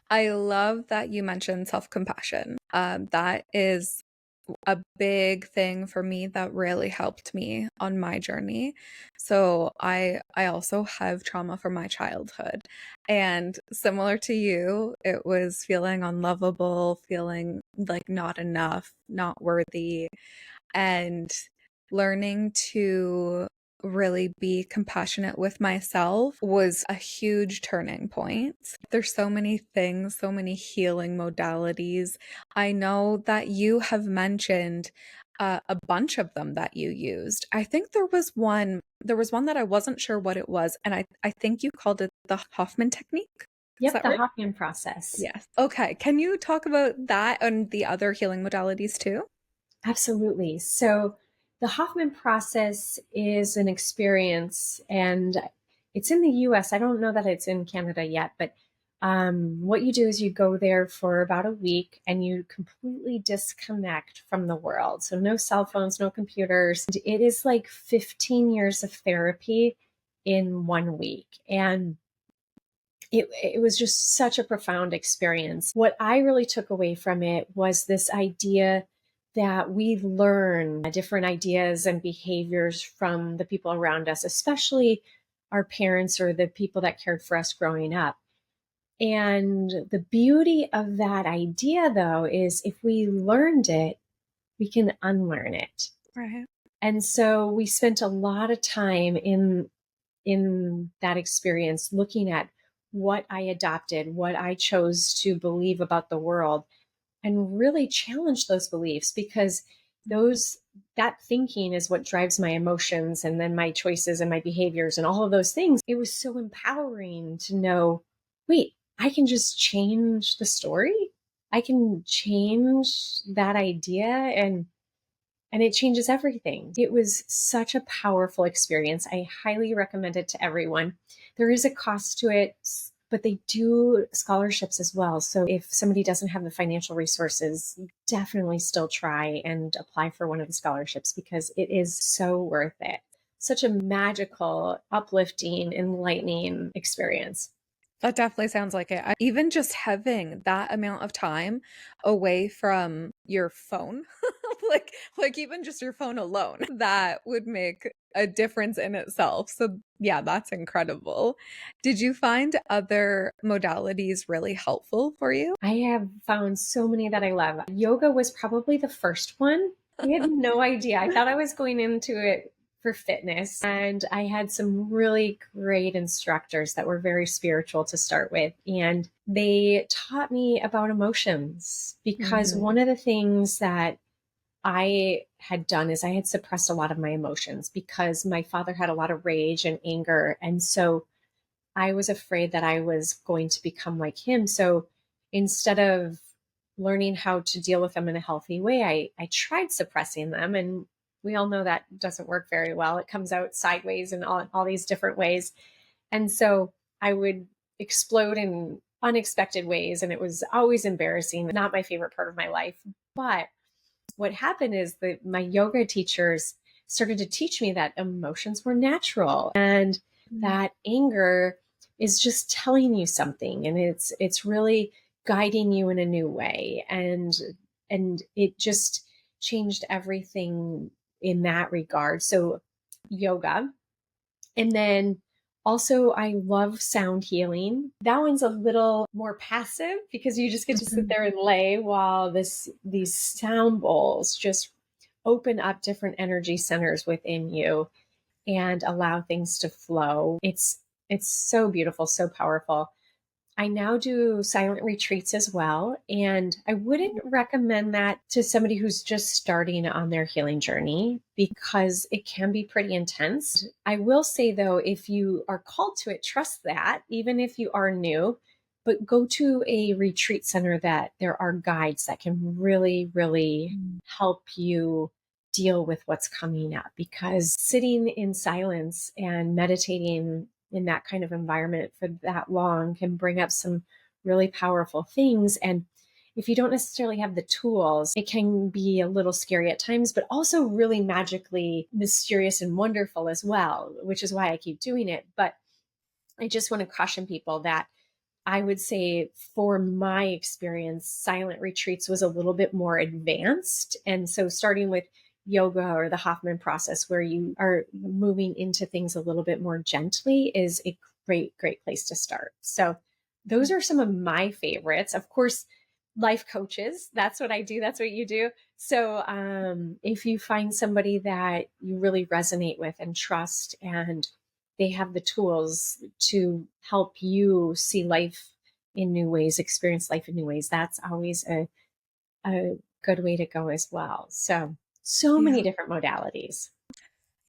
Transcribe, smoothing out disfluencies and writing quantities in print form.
I love that you mentioned self-compassion. That is a big thing for me that really helped me on my journey. So I also have trauma from my childhood. And similar to you, it was feeling unlovable, feeling like not enough, not worthy, and learning to really be compassionate with myself was a huge turning point. There's so many things, so many healing modalities. I know that you have mentioned a bunch of them that you used. I think there was one that I wasn't sure what it was, and I think you called it the Hoffman technique. Is Yep, that the right? Hoffman process. Yes. Okay. Can you talk about that and the other healing modalities too? Absolutely. So the Hoffman process is an experience, and it's in the US. I don't know that it's in Canada yet, but what you do is you go there for about a week and you completely disconnect from the world. So no cell phones, no computers. And it is like 15 years of therapy in 1 week. And it was just such a profound experience. What I really took away from it was this idea that we learn different ideas and behaviors from the people around us, especially our parents or the people that cared for us growing up. And the beauty of that idea, though, is if we learned it, we can unlearn it. Right. And so we spent a lot of time in that experience looking at what I adopted, what I chose to believe about the world, and really challenge those beliefs because those that thinking is what drives my emotions and then my choices and my behaviors and all of those things. It was so empowering to know, wait, I can just change the story. I can change that idea and it changes everything. It was such a powerful experience. I highly recommend it to everyone. There is a cost to it, but they do scholarships as well. So if somebody doesn't have the financial resources, definitely still try and apply for one of the scholarships because it is so worth it. Such a magical, uplifting, enlightening experience. That definitely sounds like it. Even just having that amount of time away from your phone, like even just your phone alone, that would make a difference in itself. So yeah, that's incredible. Did you find other modalities really helpful for you? I have found so many that I love. Yoga was probably the first one. I had no idea. I thought I was going into it for fitness, and I had some really great instructors that were very spiritual to start with. And they taught me about emotions because Mhm. one of the things that I had done is I had suppressed a lot of my emotions because my father had a lot of rage and anger. And so I was afraid that I was going to become like him. So instead of learning how to deal with them in a healthy way, I tried suppressing them. And we all know that doesn't work very well. It comes out sideways in all these different ways. And so I would explode in unexpected ways. And it was always embarrassing, not my favorite part of my life. But what happened is that my yoga teachers started to teach me that emotions were natural and that anger is just telling you something and it's really guiding you in a new way and it just changed everything in that regard. So yoga, and then also, I love sound healing. That one's a little more passive because you just get to sit Mhm. there and lay while these sound bowls just open up different energy centers within you and allow things to flow. It's so beautiful, so powerful. I now do silent retreats as well. And I wouldn't recommend that to somebody who's just starting on their healing journey because it can be pretty intense. I will say, though, if you are called to it, trust that, even if you are new, but go to a retreat center that there are guides that can really, really help you deal with what's coming up because sitting in silence and meditating in that kind of environment for that long can bring up some really powerful things. And if you don't necessarily have the tools, it can be a little scary at times, but also really magically mysterious and wonderful as well, which is why I keep doing it. But I just want to caution people that I would say for my experience, silent retreats was a little bit more advanced. And so starting with yoga or the Hoffman process, where you are moving into things a little bit more gently, is a great, great place to start. So those are some of my favorites. Of course, life coaches, that's what I do. That's what you do. So if you find somebody that you really resonate with and trust, and they have the tools to help you see life in new ways, experience life in new ways, that's always a good way to go as well. So, so many Yeah. different modalities.